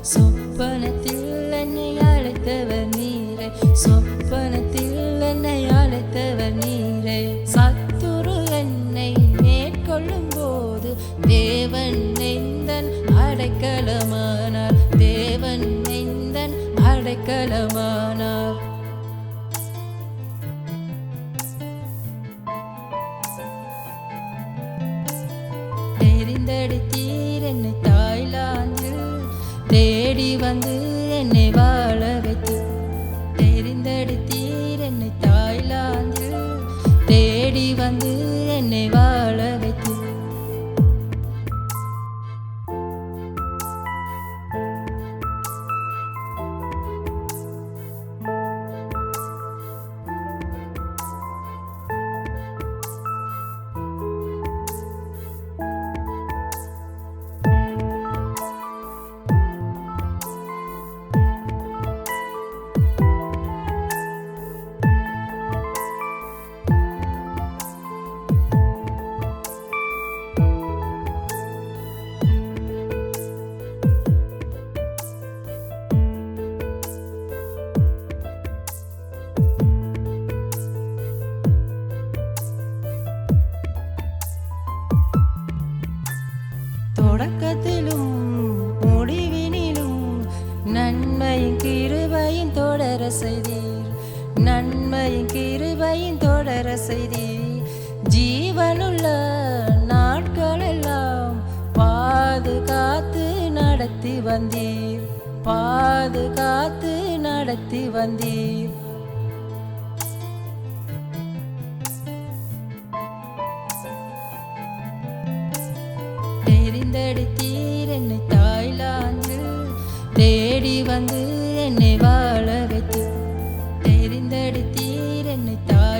சொப்பனத்தில் என்னை அழைத்தவர் நீரே, சொப்பனத்தில் என்னை அழைத்தவர் நீரே. சத்துரு என்னை மேற்கொள்ளும் போது தேவன் எந்தன் அடைக்கலமானார், தேவன் எந்தன் அடைக்கலமானார். தெரிந்தெடுத்தீர் என்னை தாய்லாந்தில், தேடி வந்து என்னை வாழ வைத்தீர். தெரிந்தெடுத்தீர் என்னை தாய்லாந்தில், தேடி வந்து என்னை வாழ வைத்தீர். தொடக்கத்திலும் முடிவினிலும் நன்மையின் கிருபையின் தொடர செய்தீர், நன்மையின் கிருபையின் தொடர செய்தீர். ஜீவனுள்ள நாட்களெல்லாம் பாதுகாத்து நடத்தி வந்தீர், பாதுகாத்து நடத்தி வந்தீர். தெரிந்தெடுத்தீர் என்னை தாய்லாந்தில், தேடி வந்து என்னை வாழ வைத்தீர். தெரிந்தெடுத்தீர் என்னை தாய்